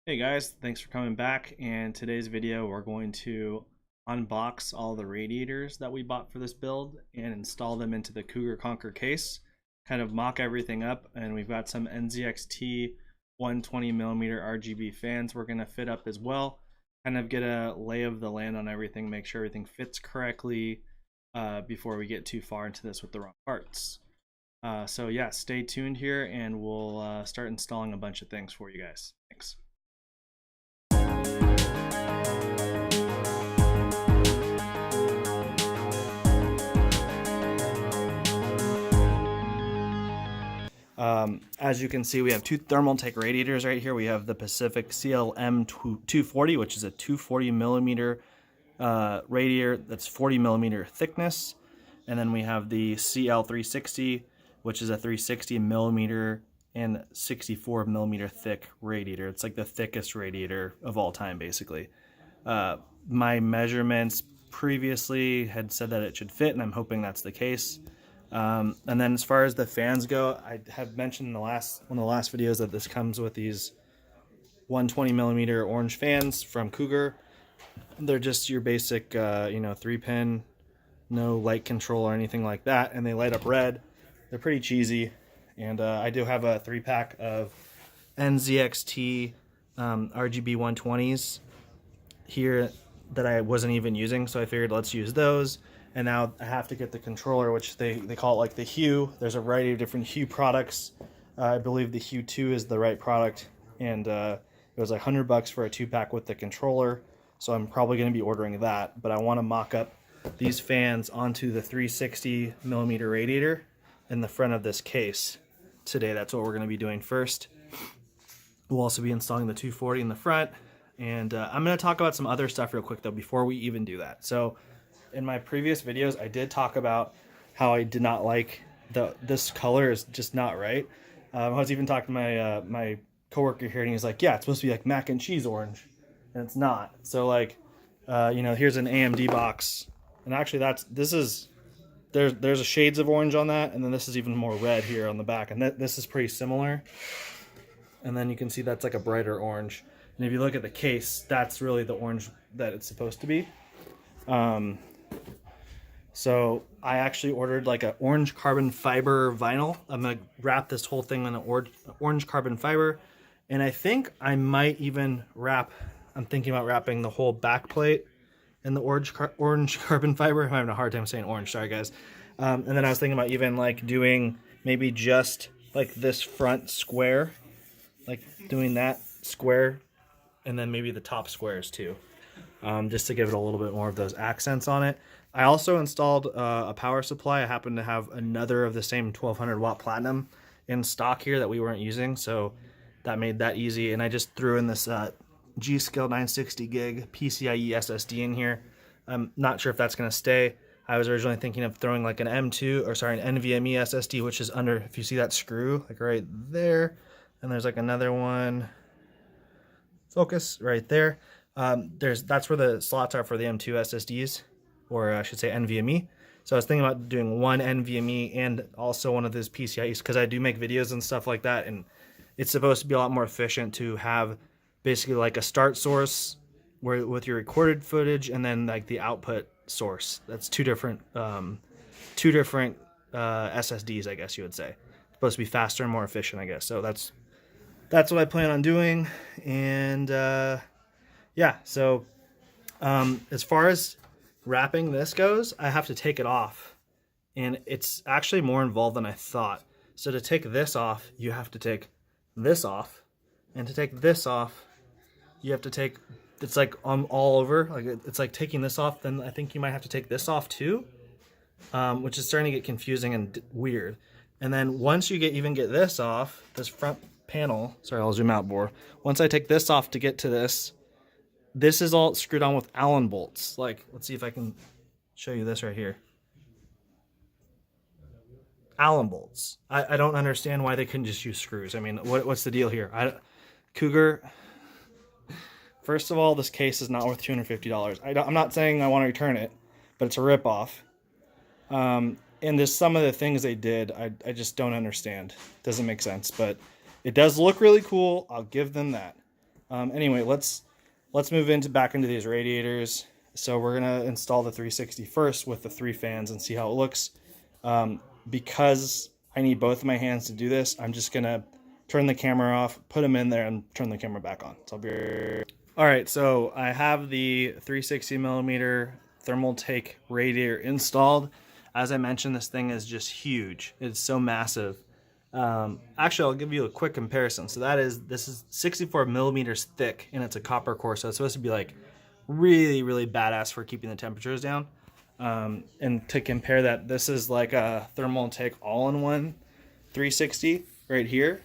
Hey guys, thanks for coming back. And today's video, we're going to unbox all the radiators that we bought for this build and install them into the Cougar Conquer case, kind of mock everything up. And we've got some NZXT 120mm RGB fans we're going to fit up as well, kind of get a lay of the land on everything, make sure everything fits correctly before we get too far into this with the wrong parts. So yeah, stay tuned here and we'll start installing a bunch of things for you guys. Thanks. As you can see, we have two Thermaltake radiators right here. We have the Pacific CLM 240, which is a 240 millimeter radiator that's 40 millimeter thickness. And then we have the CL 360, which is a 360 millimeter and 64 millimeter thick radiator. It's like the thickest radiator of all time, basically. My measurements previously had said that it should fit, and I'm hoping that's the case. And then as far as the fans go, I have mentioned in one of the last videos that this comes with these 120 millimeter orange fans from Cougar. They're just your basic, 3-pin, no light control or anything like that, and they light up red. They're pretty cheesy, and I do have a 3-pack of NZXT RGB 120s here that I wasn't even using, so I figured let's use those. And now I have to get the controller, which they call it like the Hue. There's a variety of different Hue products. I believe the Hue 2 is the right product, and it was like $100 for a 2-pack with the controller, so I'm probably going to be ordering that. But I want to mock up these fans onto the 360 millimeter radiator in the front of this case today. That's what we're going to be doing first. We'll also be installing the 240 in the front, and I'm going to talk about some other stuff real quick though before we even do that. So in my previous videos, I did talk about how I did not like this color is just not right. I was even talking to my coworker here, and he's like, "Yeah, it's supposed to be like mac and cheese orange," and it's not. So like, here's an AMD box, and actually there's a shades of orange on that, and then this is even more red here on the back, and this is pretty similar. And then you can see that's like a brighter orange. And if you look at the case, that's really the orange that it's supposed to be. So I actually ordered like an orange carbon fiber vinyl. I'm gonna wrap this whole thing in an orange carbon fiber, and I think I might even I'm thinking about wrapping the whole back plate in the orange carbon fiber. I'm having a hard time saying orange, sorry guys. And then I was thinking about even like doing maybe just like this front square, like doing that square, and then maybe the top squares too. Just to give it a little bit more of those accents on it. I also installed a power supply. I happen to have another of the same 1200 watt platinum in stock here that we weren't using, so that made that easy. And I just threw in this G.Skill 960 gig PCIe SSD in here. I'm not sure if that's going to stay. I was originally thinking of throwing like an an NVMe SSD, which is under, if you see that screw, like right there, and there's like another one, focus, right there. That's where the slots are for the M2 SSDs, or I should say NVMe. So I was thinking about doing one NVMe and also one of those PCIe's, because I do make videos and stuff like that, and it's supposed to be a lot more efficient to have basically like a start source with your recorded footage, and then like the output source. That's two different SSDs, I guess you would say. It's supposed to be faster and more efficient, I guess. So that's what I plan on doing, and yeah, so as far as wrapping this goes, I have to take it off, and it's actually more involved than I thought. So to take this off, you have to take this off, and to take this off, you have to take, it's like all over, like it's like taking this off, then I think you might have to take this off too, which is starting to get confusing and weird. And then once you even get this off, this front panel, sorry, I'll zoom out more. Once I take this off to get to this is all screwed on with Allen bolts. Like, let's see if I can show you this right here. Allen bolts. I don't understand why they couldn't just use screws. I mean, what's the deal here? Cougar, first of all, this case is not worth $250. I'm not saying I want to return it, but it's a ripoff. And there's some of the things they did I just don't understand. Doesn't make sense, but it does look really cool. I'll give them that. Anyway, let's move back into these radiators. So we're gonna install the 360 first with the 3 fans and see how it looks. Because I need both of my hands to do this, I'm just gonna turn the camera off, put them in there, and turn the camera back on. So I'll be... All right, so I have the 360 millimeter Thermaltake radiator installed. As I mentioned, this thing is just huge. It's so massive. Actually, I'll give you a quick comparison. So this is 64 millimeters thick, and it's a copper core, so it's supposed to be like really, really badass for keeping the temperatures down. And to compare that, this is like a Thermaltake all-in-one 360 right here.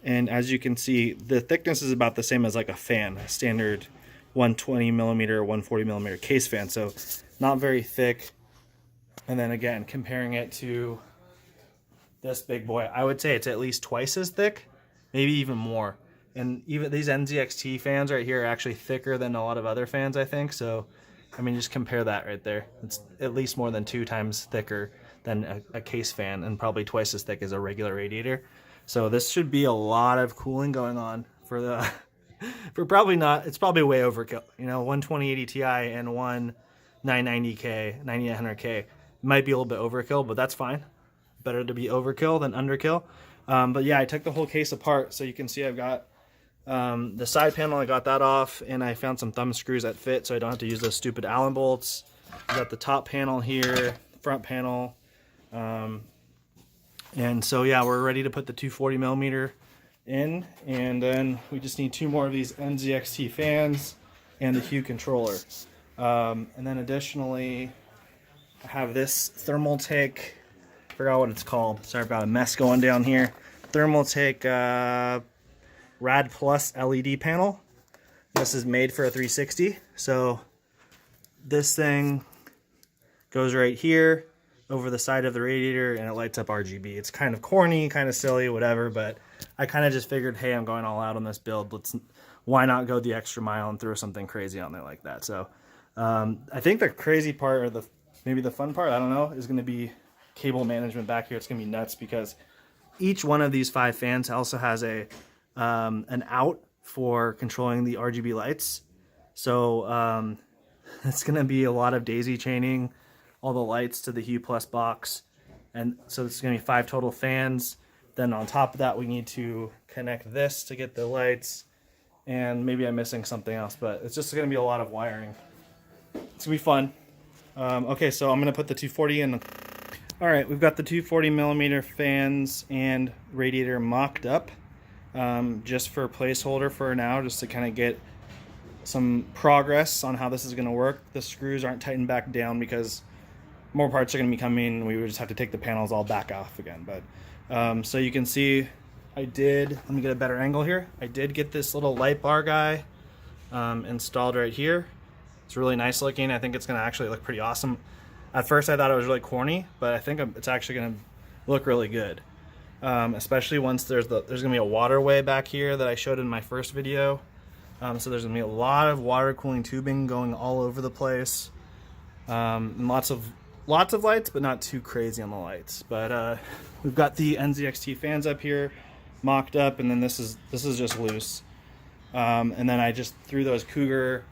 And as you can see, the thickness is about the same as like a fan, a standard 120 millimeter, 140 millimeter case fan. So not very thick. And then again, comparing it to this big boy, I would say it's at least twice as thick, maybe even more. And even these NZXT fans right here are actually thicker than a lot of other fans, I think. So, I mean, just compare that right there. It's at least more than 2 times thicker than a case fan, and probably twice as thick as a regular radiator. So this should be a lot of cooling going on for the, for probably not, it's probably way overkill. You know, one 2080 Ti and one 990K, 9900K might be a little bit overkill, but that's fine. Better to be overkill than underkill. But yeah, I took the whole case apart, so you can see I've got the side panel, I got that off, and I found some thumb screws that fit, so I don't have to use those stupid Allen bolts. I got the top panel here, front panel. And so yeah, we're ready to put the 240 millimeter in, and then we just need 2 more of these NZXT fans and the Hue controller. And then additionally, I have this Thermaltake, I forgot what it's called, sorry about a mess going down here, Thermaltake Rad Plus LED panel. This is made for a 360, so this thing goes right here over the side of the radiator, and it lights up RGB. It's kind of corny, kind of silly, whatever, but I kind of just figured, hey, I'm going all out on this build. Why not go the extra mile and throw something crazy on there like that? So I think the crazy part, or maybe the fun part, I don't know, is going to be cable management back here. It's going to be nuts because each one of these 5 fans also has an out for controlling the RGB lights. So it's going to be a lot of daisy chaining all the lights to the Hue Plus box. And so it's going to be 5 total fans. Then on top of that, we need to connect this to get the lights. And maybe I'm missing something else, but it's just going to be a lot of wiring. It's going to be fun. Okay, so I'm going to put the 240 in. All right, we've got the 240 millimeter fans and radiator mocked up. Just for a placeholder for now, just to kind of get some progress on how this is going to work. The screws aren't tightened back down because more parts are going to be coming. We would just have to take the panels all back off again. But so you can see, let me get a better angle here. I did get this little light bar guy installed right here. It's really nice looking. I think it's going to actually look pretty awesome. At first I thought it was really corny, but I think it's actually going to look really good. Especially once there's going to be a waterway back here that I showed in my first video. So there's going to be a lot of water cooling tubing going all over the place. And lots of lights, but not too crazy on the lights. But we've got the NZXT fans up here, mocked up, and then this is just loose. And then I just threw those Cougar,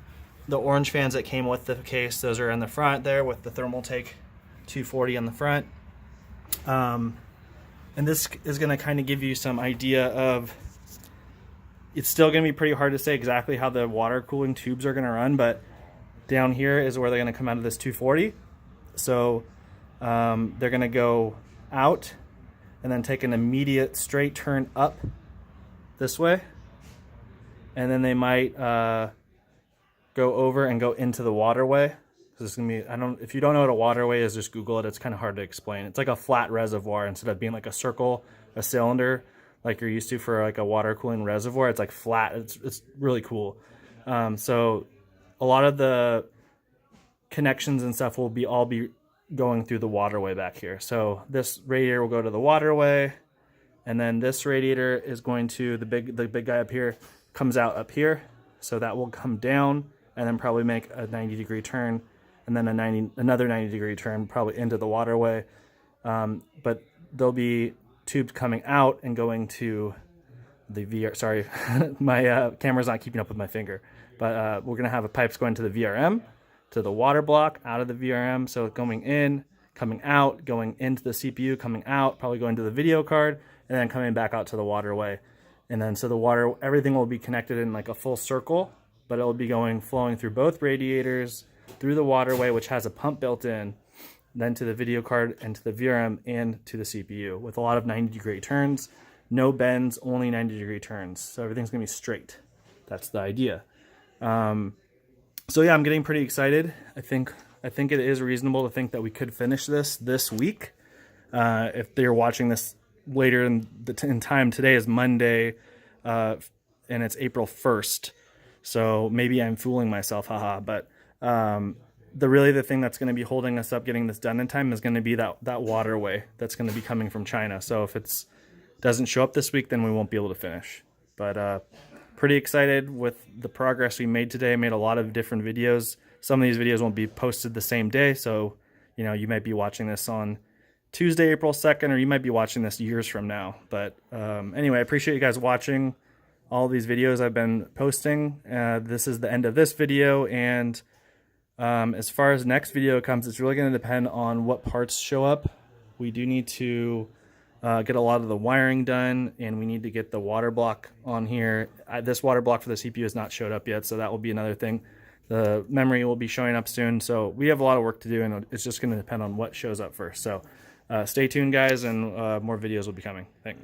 the orange fans that came with the case. Those are in the front there with the Thermaltake 240 on the front. And this is going to kind of give you some idea of, it's still going to be pretty hard to say exactly how the water cooling tubes are going to run, but down here is where they're going to come out of this 240. So they're going to go out and then take an immediate straight turn up this way. And then they might go over and go into the waterway. It's gonna be, if you don't know what a waterway is, just Google it. It's kind of hard to explain. It's like a flat reservoir instead of being like a circle, a cylinder, like you're used to for like a water cooling reservoir. It's like flat. It's really cool. So a lot of the connections and stuff will all be going through the waterway back here. So this radiator will go to the waterway, and then this radiator is going to the big guy up here comes out up here. So that will come down and then probably make a 90-degree turn, and then another 90-degree turn probably into the waterway. But there'll be tubes coming out and going to the VR, sorry, my camera's not keeping up with my finger, but we're gonna have a pipes going to the VRM, to the water block, out of the VRM, so going in, coming out, going into the CPU, coming out, probably going to the video card, and then coming back out to the waterway. And then so the water, everything will be connected in like a full circle, but it'll be flowing through both radiators, through the waterway, which has a pump built in, then to the video card and to the VRM and to the CPU with a lot of 90-degree turns. No bends, only 90-degree turns. So everything's gonna be straight. That's the idea. So yeah, I'm getting pretty excited. I think it is reasonable to think that we could finish this week. If they're watching this later in time, today is Monday, and it's April 1st. So maybe I'm fooling myself, haha. But the thing that's going to be holding us up getting this done in time is going to be that waterway that's going to be coming from China. So if it doesn't show up this week, then we won't be able to finish. But pretty excited with the progress we made today. I made a lot of different videos. Some of these videos won't be posted the same day. So, you know, you might be watching this on Tuesday, April 2nd, or you might be watching this years from now. But anyway, I appreciate you guys watching all these videos I've been posting. This is the end of this video, and as far as next video comes, it's really going to depend on what parts show up. We do need to get a lot of the wiring done, and we need to get the water block on here. This water block for the CPU has not showed up yet, so that will be another thing. The memory will be showing up soon, so we have a lot of work to do, and it's just going to depend on what shows up first. So stay tuned, guys, and more videos will be coming. Thanks.